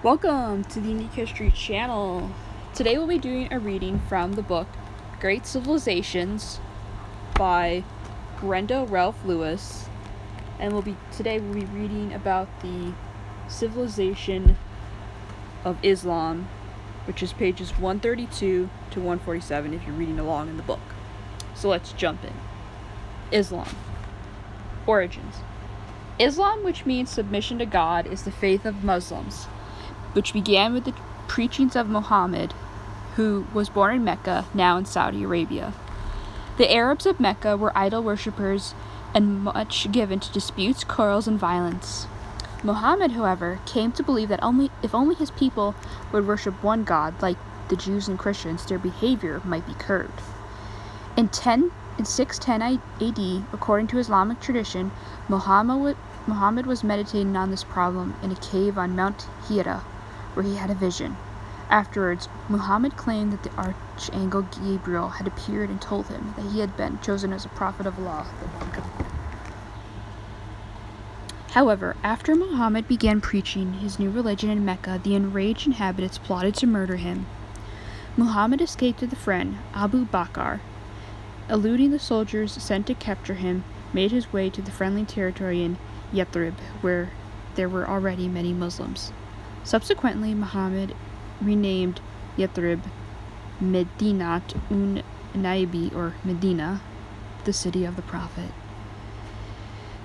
Welcome to the Unique History channel. Today we'll be doing a reading from the book Great Civilizations by Brenda Lewis, and today we'll be reading about the civilization of Islam, which is pages 132 to 147 if you're reading along in the book. So let's jump in. Islam. Origins. Islam, which means submission to God, is the faith of Muslims, which began with the preachings of Muhammad, who was born in Mecca, now in Saudi Arabia. The Arabs of Mecca were idol worshippers and much given to disputes, quarrels, and violence. Muhammad, however, came to believe that if only his people would worship one God, like the Jews and Christians, their behavior might be curbed. In 610 AD, according to Islamic tradition, Muhammad was meditating on this problem in a cave on Mount Hira, where he had a vision. Afterwards, Muhammad claimed that the archangel Gabriel had appeared and told him that he had been chosen as a prophet of Allah. However, after Muhammad began preaching his new religion in Mecca, the enraged inhabitants plotted to murder him. Muhammad escaped with a friend, Abu Bakr. Eluding the soldiers sent to capture him, made his way to the friendly territory in Yathrib, where there were already many Muslims. Subsequently, Muhammad renamed Yathrib Medinat Naibi, or Medina, the city of the Prophet.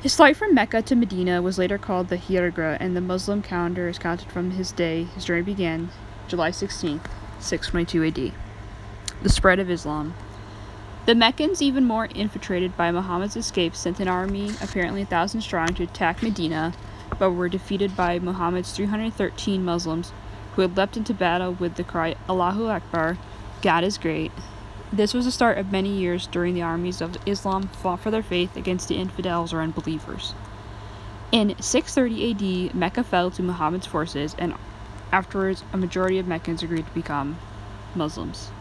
His flight from Mecca to Medina was later called the Hijra, and the Muslim calendar is counted from his day. His journey began July 16th, 622 AD. The spread of Islam. The Meccans, even more infiltrated by Muhammad's escape, sent an army, apparently 1,000 strong, to attack Medina, but were defeated by Muhammad's 313 Muslims, who had leapt into battle with the cry, Allahu Akbar, God is great. This was the start of many years during the armies of Islam fought for their faith against the infidels or unbelievers. In 630 AD, Mecca fell to Muhammad's forces, and afterwards a majority of Meccans agreed to become Muslims.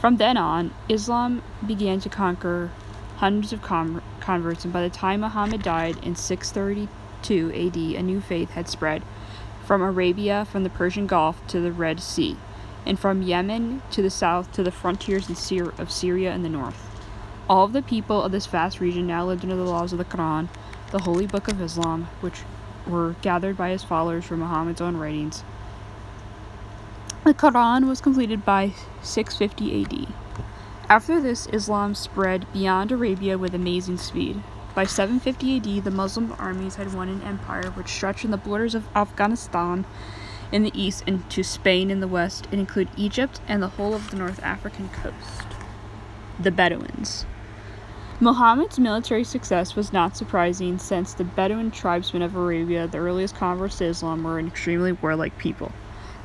From then on, Islam began to conquer hundreds of converts, and by the time Muhammad died in 632 AD, a new faith had spread from Arabia, from the Persian Gulf to the Red Sea, and from Yemen to the south to the frontiers of Syria in the north. All of the people of this vast region now lived under the laws of the Quran, the holy book of Islam, which were gathered by his followers from Muhammad's own writings. The Quran was completed by 650 AD. After this, Islam spread beyond Arabia with amazing speed. By 750 AD, the Muslim armies had won an empire which stretched from the borders of Afghanistan in the east and to Spain in the west. It included Egypt and the whole of the North African coast. The Bedouins. Muhammad's military success was not surprising, since the Bedouin tribesmen of Arabia, the earliest converts to Islam, were an extremely warlike people.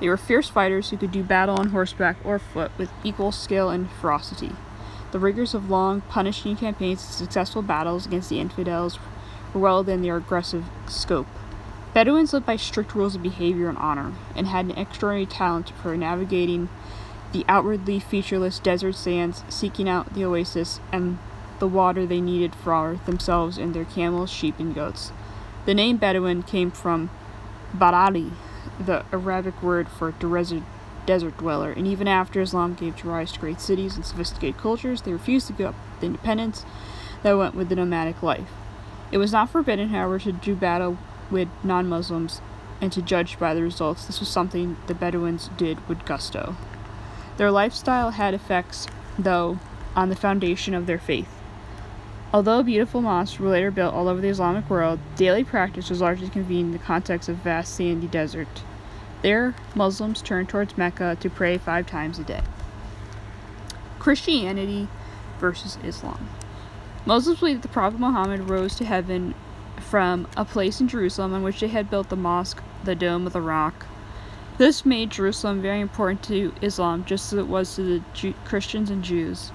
They were fierce fighters who could do battle on horseback or foot with equal skill and ferocity. The rigors of long, punishing campaigns and successful battles against the infidels were well within their aggressive scope. Bedouins lived by strict rules of behavior and honor, and had an extraordinary talent for navigating the outwardly featureless desert sands, seeking out the oasis and the water they needed for themselves and their camels, sheep, and goats. The name Bedouin came from Barari, the Arabic word for desert dweller, and even after Islam gave rise to great cities and sophisticated cultures, they refused to give up the independence that went with the nomadic life. It was not forbidden, however, to do battle with non-Muslims and to judge by the results. This was something the Bedouins did with gusto. Their lifestyle had effects, though, on the foundation of their faith. Although beautiful mosques were later built all over the Islamic world, daily practice was largely convened in the context of vast sandy desert. There, Muslims turned towards Mecca to pray 5 times a day. Christianity versus Islam. Muslims believed that the Prophet Muhammad rose to heaven from a place in Jerusalem on which they had built the mosque, the Dome of the Rock. This made Jerusalem very important to Islam, just as it was to the Christians and Jews.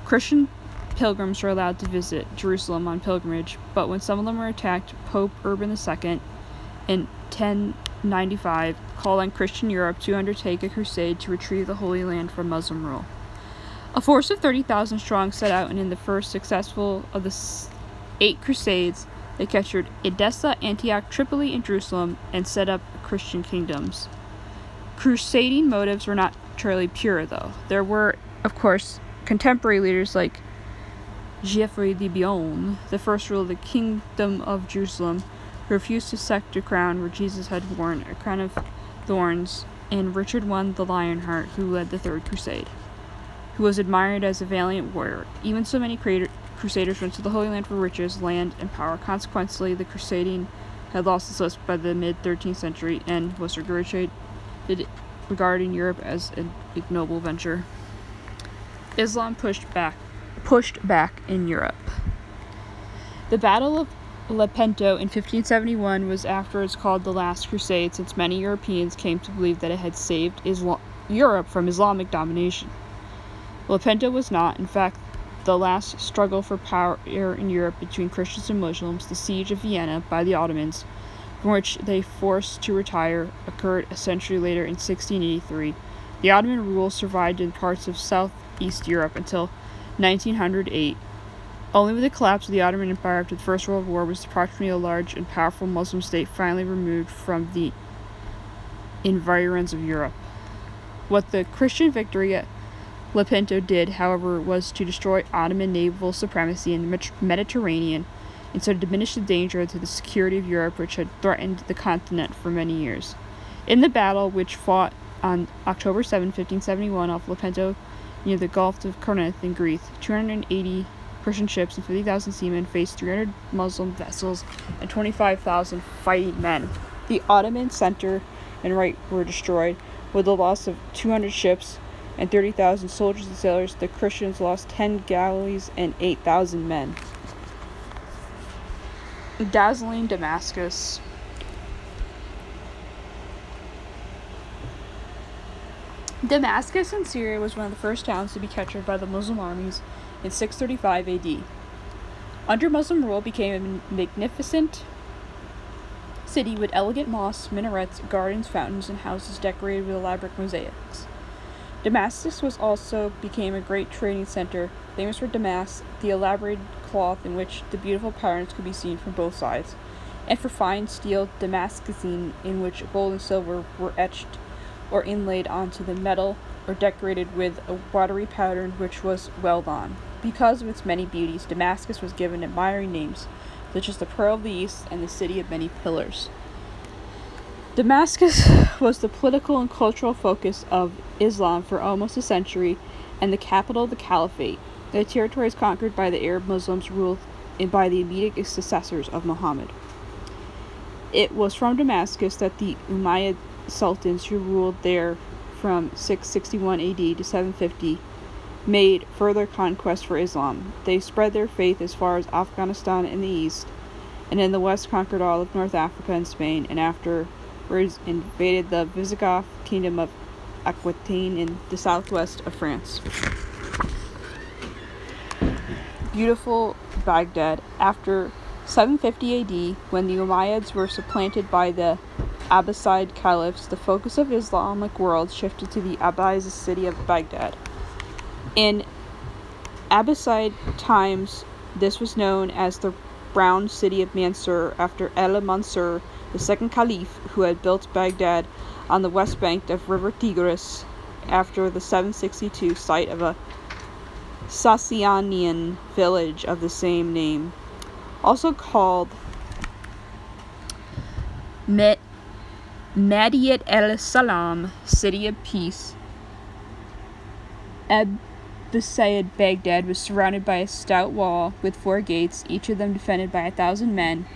Christian pilgrims were allowed to visit Jerusalem on pilgrimage, but when some of them were attacked, Pope Urban II in 1095 called on Christian Europe to undertake a crusade to retrieve the Holy Land from Muslim rule. A force of 30,000 strong set out, and in the first successful of the 8 crusades, They captured Edessa, Antioch, Tripoli, and Jerusalem, and set up Christian kingdoms. Crusading motives were not entirely pure, though. There were, of course, contemporary leaders like Geoffrey de Beaune, the first ruler of the Kingdom of Jerusalem, who refused to sack the crown where Jesus had worn a crown of thorns, and Richard I the Lionheart, who led the Third Crusade, who was admired as a valiant warrior. Even so many crusaders went to the Holy Land for riches, land, and power. Consequently, the crusading had lost its luster by the mid-13th century and was regarding Europe as an ignoble venture. Islam pushed back in Europe. The Battle of Lepanto in 1571 was afterwards called the Last Crusade, since many Europeans came to believe that it had saved Europe from Islamic domination. Lepanto was not, in fact, the last struggle for power in Europe between Christians and Muslims. The siege of Vienna by the Ottomans, from which they forced to retire, occurred a century later in 1683. The Ottoman rule survived in parts of southeast Europe until 1908. Only with the collapse of the Ottoman Empire after the First World War was approximately a large and powerful Muslim state finally removed from the environs of Europe. What the Christian victory at Lepanto did, however, was to destroy Ottoman naval supremacy in the Mediterranean, and so to diminish the danger to the security of Europe, which had threatened the continent for many years. In the battle, which fought on October 7, 1571, off Lepanto near the Gulf of Corinth in Greece, 280 Christian ships and 50,000 seamen faced 300 Muslim vessels and 25,000 fighting men. The Ottoman center and right were destroyed, with the loss of 200 ships and 30,000 soldiers and sailors. The Christians lost 10 galleys and 8,000 men. Dazzling Damascus. Damascus in Syria was one of the first towns to be captured by the Muslim armies in 635 AD. Under Muslim rule, it became a magnificent city with elegant mosques, minarets, gardens, fountains, and houses decorated with elaborate mosaics. Damascus also became a great trading center, famous for damask, the elaborated cloth in which the beautiful patterns could be seen from both sides, and for fine steel damascene in which gold and silver were etched or inlaid onto the metal or decorated with a watery pattern which was weld on. Because of its many beauties, Damascus was given admiring names, such as the Pearl of the East and the City of Many Pillars. Damascus was the political and cultural focus of Islam for almost a century and the capital of the Caliphate. The territories conquered by the Arab Muslims ruled by the immediate successors of Muhammad. It was from Damascus that the Umayyad sultans, who ruled there from 661 AD to 750, made further conquests for Islam. They spread their faith as far as Afghanistan in the east, and in the west conquered all of North Africa and Spain, and afterwards invaded the Visigoth kingdom of Aquitaine in the southwest of France. Beautiful Baghdad. After 750 AD, when the Umayyads were supplanted by the Abbasid caliphs, the focus of Islamic world shifted to the Abbasid city of Baghdad. In Abbasid times, this was known as the Brown City of Mansur, after al-Mansur, the second caliph, who had built Baghdad on the west bank of River Tigris after the 762 site of a Sasanian village of the same name. Also called Madiyat el-Salam, City of Peace, Abbasid Baghdad was surrounded by a stout wall with 4 gates, each of them defended by 1,000 men.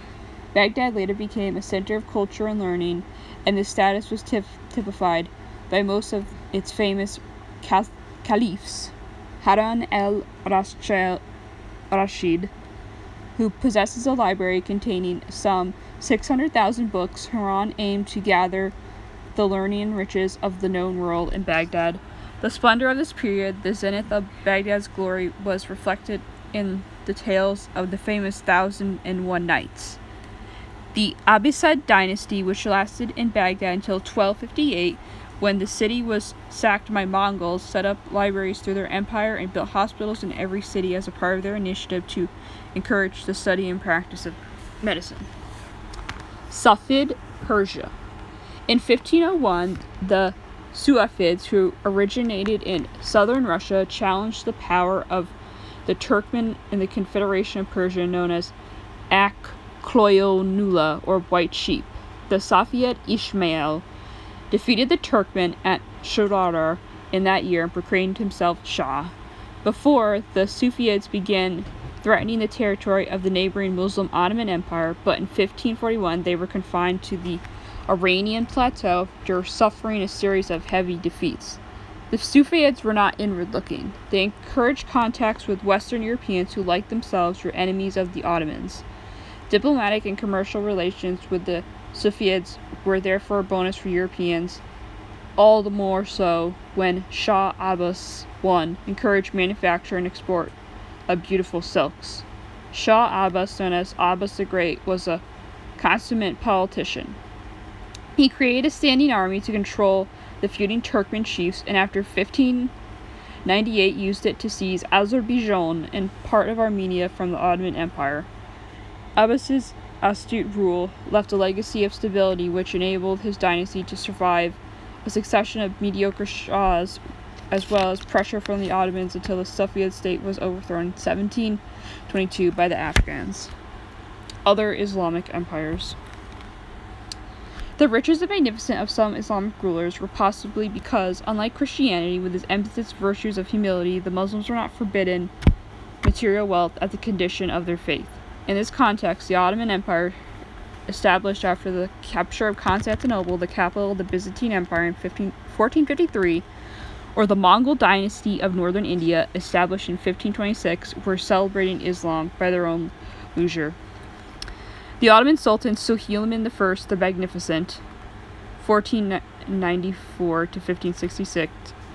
Baghdad later became a center of culture and learning, and this status was typified by most of its famous caliphs. Harun al-Rashid, who possesses a library containing some 600,000 books. Harun aimed to gather the learning and riches of the known world in Baghdad. The splendor of this period, the zenith of Baghdad's glory, was reflected in the tales of the famous 1,001 Nights. The Abbasid dynasty, which lasted in Baghdad until 1258, when the city was sacked by Mongols, set up libraries through their empire and built hospitals in every city as a part of their initiative to encourage the study and practice of medicine. Safid Persia. In 1501, the Suevids, who originated in southern Russia, challenged the power of the Turkmen in the Confederation of Persia known as Akloyonula, or White Sheep. The Safid Ismail defeated the Turkmen at Shadar in that year and proclaimed himself Shah. Before, the Suevids began threatening the territory of the neighboring Muslim Ottoman Empire, but in 1541 they were confined to the Iranian plateau after suffering a series of heavy defeats. The Suevids were not inward-looking. They encouraged contacts with Western Europeans who, like themselves, were enemies of the Ottomans. Diplomatic and commercial relations with the Suevids were therefore a bonus for Europeans, all the more so when Shah Abbas I encouraged manufacture and export of beautiful silks. Shah Abbas, known as Abbas the Great, was a consummate politician. He created a standing army to control the feuding Turkmen chiefs, and after 1598 used it to seize Azerbaijan and part of Armenia from the Ottoman Empire. Abbas's astute rule left a legacy of stability which enabled his dynasty to survive a succession of mediocre shahs, as well as pressure from the Ottomans until the Safavid state was overthrown in 1722 by the Afghans. Other Islamic empires. The riches and magnificence of some Islamic rulers were possibly because, unlike Christianity with its emphasis virtues of humility, the Muslims were not forbidden material wealth as the condition of their faith. In this context, the Ottoman Empire, established after the capture of Constantinople, the capital of the Byzantine Empire, in 1453, or the Mongol dynasty of northern India, established in 1526, were celebrating Islam by their own leisure. The Ottoman Sultan Suleiman I the Magnificent, 1494 to 1566,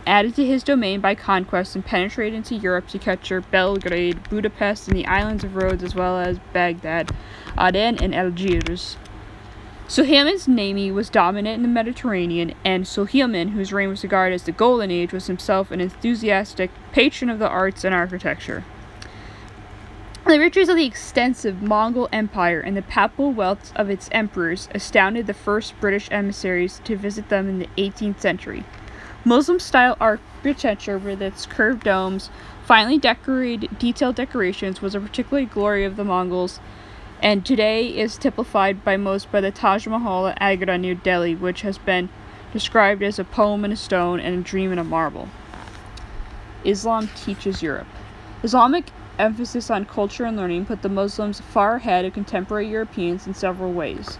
added to his domain by conquest and penetrated into Europe to capture Belgrade, Budapest, and the islands of Rhodes, as well as Baghdad, Aden, and Algiers. Suleiman's navy was dominant in the Mediterranean, and Suleiman, whose reign was regarded as the Golden Age, was himself an enthusiastic patron of the arts and architecture. The riches of the extensive Mongol Empire and the papal wealth of its emperors astounded the first British emissaries to visit them in the 18th century. Muslim-style architecture with its curved domes, finely decorated, detailed decorations was a particular glory of the Mongols, and today is typified by most by the Taj Mahal at Agra near Delhi, which has been described as a poem in a stone and a dream in a marble. Islam teaches Europe. Islamic emphasis on culture and learning put the Muslims far ahead of contemporary Europeans in several ways.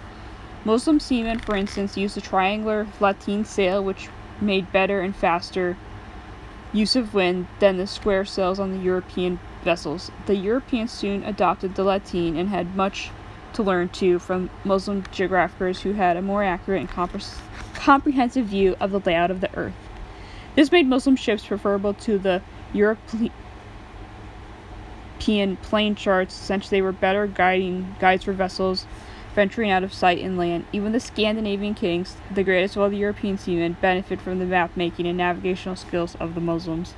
Muslim seamen, for instance, used a triangular lateen sail which made better and faster use of wind than the square sails on the European vessels. The Europeans soon adopted the lateen and had much to learn too from Muslim geographers who had a more accurate and comprehensive view of the layout of the earth. This made Muslim ships preferable to the European plain charts, since they were better guides for vessels venturing out of sight inland. Even the Scandinavian kings, the greatest of all the European seamen, benefited from the map-making and navigational skills of the Muslims.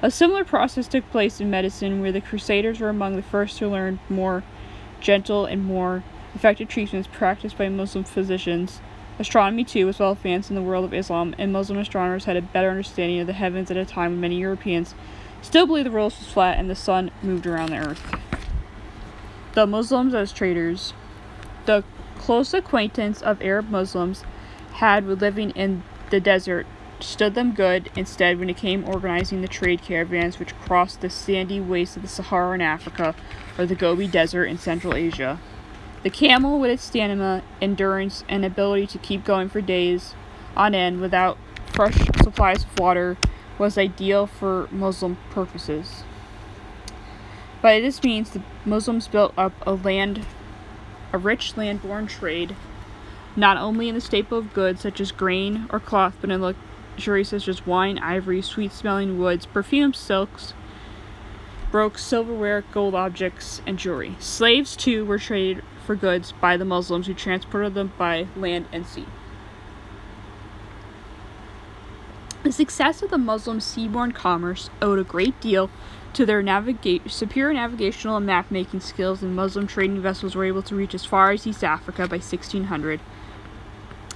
A similar process took place in medicine, where the Crusaders were among the first to learn more gentle and more effective treatments practiced by Muslim physicians. Astronomy, too, was well advanced in the world of Islam, and Muslim astronomers had a better understanding of the heavens at a time when many Europeans still believed the world was flat and the sun moved around the earth. The Muslims as traders. The close acquaintance of Arab Muslims had with living in the desert stood them good instead when it came organizing the trade caravans which crossed the sandy wastes of the Sahara in Africa or the Gobi Desert in Central Asia. The camel, with its stamina, endurance, and ability to keep going for days on end without fresh supplies of water, was ideal for Muslim purposes. By this means, the Muslims built up a rich land-borne trade, not only in the staple of goods such as grain or cloth, but in luxuries such as wine, ivory, sweet-smelling woods, perfumes, silks, brooches, silverware, gold objects, and jewelry. Slaves, too, were traded for goods by the Muslims, who transported them by land and sea. The success of the Muslim seaborne commerce owed a great deal to their superior navigational and map-making skills, and Muslim trading vessels were able to reach as far as East Africa by 1600.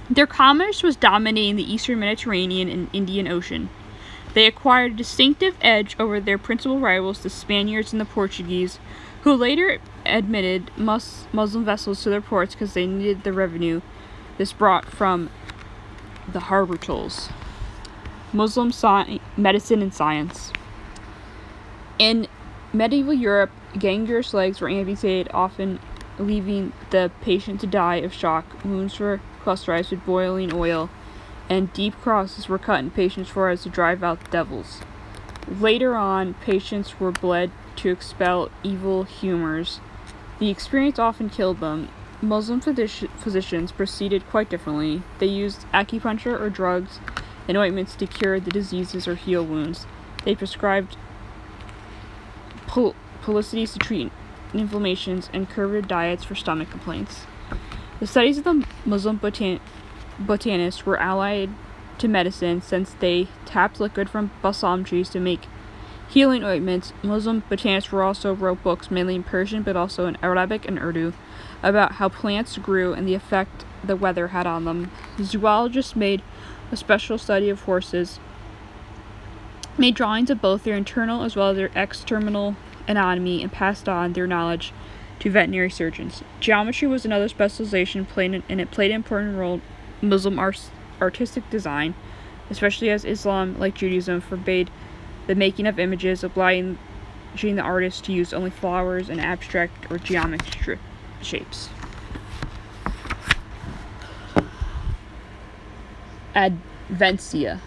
Their commerce was dominating the eastern Mediterranean and Indian Ocean. They acquired a distinctive edge over their principal rivals, the Spaniards and the Portuguese, who later admitted Muslim vessels to their ports because they needed the revenue this brought from the harbor tolls. Muslim medicine and science. In medieval Europe, gangrenous legs were amputated, often leaving the patient to die of shock. Wounds were cauterized with boiling oil, and deep crosses were cut in patients' foreheads to drive out the devils. Later on, patients were bled to expel evil humors. The experience often killed them. Muslim physicians proceeded quite differently. They used acupuncture or drugs and ointments to cure the diseases or heal wounds. They prescribed poultices to treat inflammations and curbed diets for stomach complaints. The studies of the Muslim botanists were allied to medicine, since they tapped liquid from balsam trees to make healing ointments. Muslim botanists also wrote books, mainly in Persian but also in Arabic and Urdu, about how plants grew and the effect the weather had on them. Zoologists made a special study of horses, made drawings of both their internal as well as their external anatomy, and passed on their knowledge to veterinary surgeons. Geometry was another specialization, and it played an important role in Muslim artistic design, especially as Islam, like Judaism, forbade the making of images, obliging the artist to use only flowers and abstract or geometric shapes. Adventia.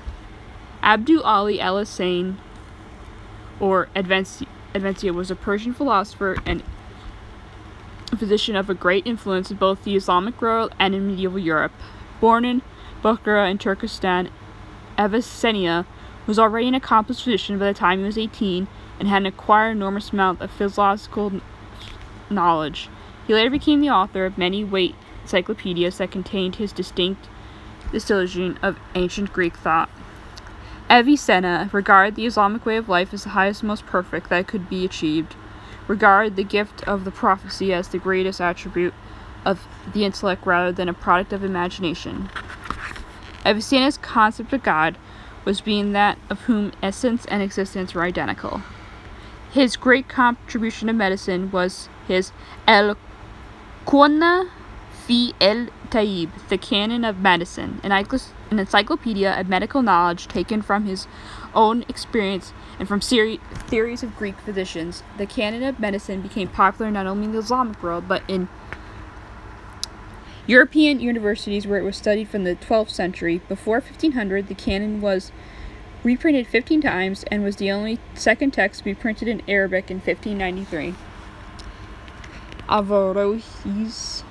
Abdul Ali al-Hussein, or Adventia, was a Persian philosopher and physician of a great influence in both the Islamic world and in medieval Europe. Born in Bukhara in Turkestan, Avicenna was already an accomplished physician by the time he was 18 and had acquired an enormous amount of philosophical knowledge. He later became the author of many weight encyclopedias that contained his distinct distillation of ancient Greek thought. Avicenna regarded the Islamic way of life as the highest and most perfect that could be achieved, regarded the gift of the prophecy as the greatest attribute of the intellect rather than a product of imagination. Avicenna's concept of God was being that of whom essence and existence were identical. His great contribution to medicine was his El-Qur'an fi el-Taib, the Canon of Medicine, an encyclopedia of medical knowledge taken from his own experience and from theories of Greek physicians. The Canon of Medicine became popular not only in the Islamic world, but in European universities, where it was studied from the 12th century. Before 1500, the Canon was reprinted 15 times and was the only second text to be printed in Arabic in 1593. Averroes.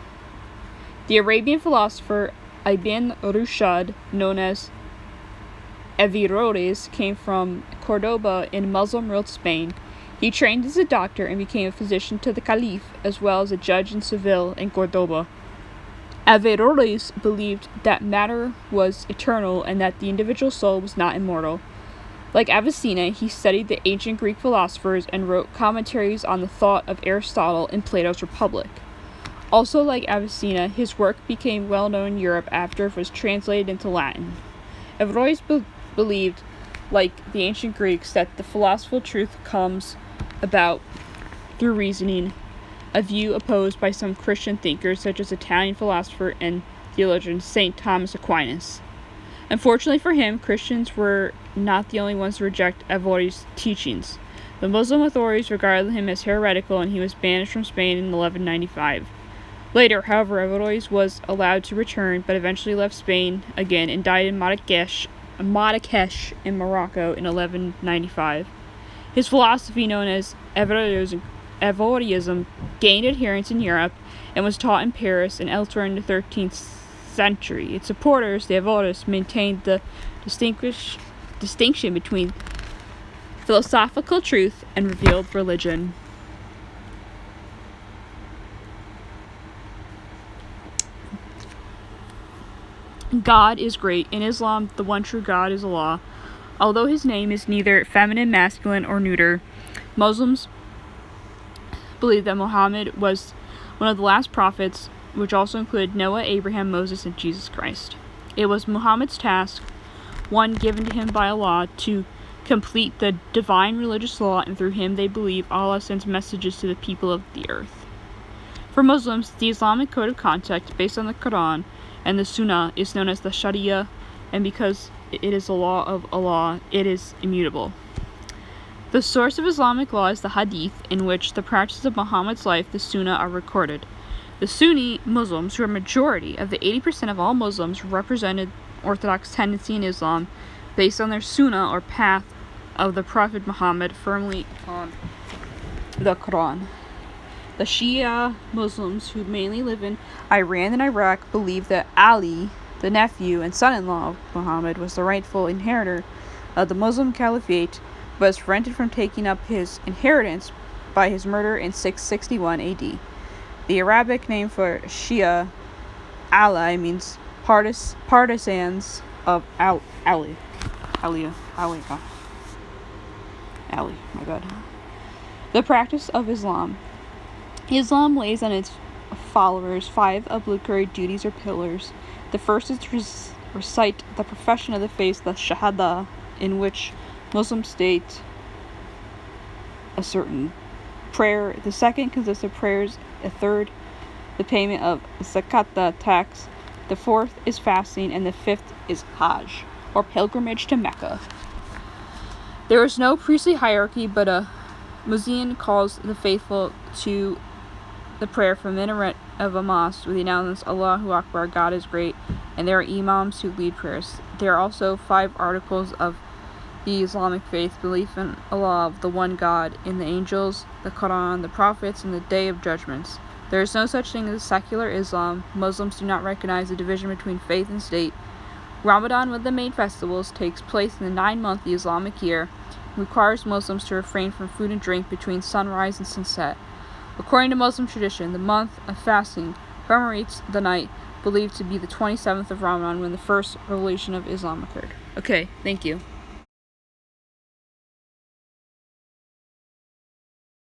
The Arabian philosopher Ibn Rushd, known as Averroes, came from Cordoba in Muslim-ruled Spain. He trained as a doctor and became a physician to the Caliph, as well as a judge in Seville and Cordoba. Averroes believed that matter was eternal and that the individual soul was not immortal. Like Avicenna, he studied the ancient Greek philosophers and wrote commentaries on the thought of Aristotle in Plato's Republic. Also, like Avicenna, his work became well known in Europe after it was translated into Latin. Averroes believed, like the ancient Greeks, that the philosophical truth comes about through reasoning, a view opposed by some Christian thinkers such as Italian philosopher and theologian St. Thomas Aquinas. Unfortunately for him, Christians were not the only ones to reject Averroes' teachings. The Muslim authorities regarded him as heretical, and he was banished from Spain in 1195. Later, however, Averroes was allowed to return, but eventually left Spain again and died in Marrakesh in Morocco in 1195. His philosophy, known as Averroism, gained adherents in Europe and was taught in Paris and elsewhere in the 13th century. Its supporters, the Averroists, maintained the distinction between philosophical truth and revealed religion. God is great. In Islam, the one true God is Allah. Although his name is neither feminine, masculine, or neuter, Muslims believe that Muhammad was one of the last prophets, which also included Noah, Abraham, Moses, and Jesus Christ. It was Muhammad's task, one given to him by Allah, to complete the divine religious law, and through him they believe Allah sends messages to the people of the earth. For Muslims, the Islamic code of conduct based on the Quran and the Sunnah is known as the Sharia, and because it is the law of Allah, it is immutable. The source of Islamic law is the Hadith, in which the practices of Muhammad's life, the Sunnah, are recorded. The Sunni Muslims, who are a majority of the 80% of all Muslims, represented orthodox tendency in Islam based on their Sunnah or path of the Prophet Muhammad firmly upon the Quran. The Shia Muslims, who mainly live in Iran and Iraq, believe that Ali, the nephew and son-in-law of Muhammad, was the rightful inheritor of the Muslim Caliphate, but was prevented from taking up his inheritance by his murder in 661 AD. The Arabic name for Shia, Ali, means partisans of Ali. My God. The practice of Islam. Islam lays on its followers 5 obligatory duties or pillars. The first is to recite the profession of the faith, the Shahada, in which Muslims state a certain prayer. The second consists of prayers. The third, the payment of zakat, the tax. The fourth is fasting, and the fifth is Hajj, or pilgrimage to Mecca. There is no priestly hierarchy, but a muezzin calls the faithful to the prayer from the minaret of a mosque with the announcement, Allahu Akbar, God is great, and there are imams who lead prayers. There are also 5 articles of the Islamic faith: belief in Allah, the one God, in the angels, the Quran, the prophets, and the Day of Judgments. There is no such thing as secular Islam. Muslims do not recognize the division between faith and state. Ramadan, one of the main festivals, takes place in the 9-month Islamic year, and requires Muslims to refrain from food and drink between sunrise and sunset. According to Muslim tradition, the month of fasting commemorates the night believed to be the 27th of Ramadan, when the first revelation of Islam occurred. Okay, thank you.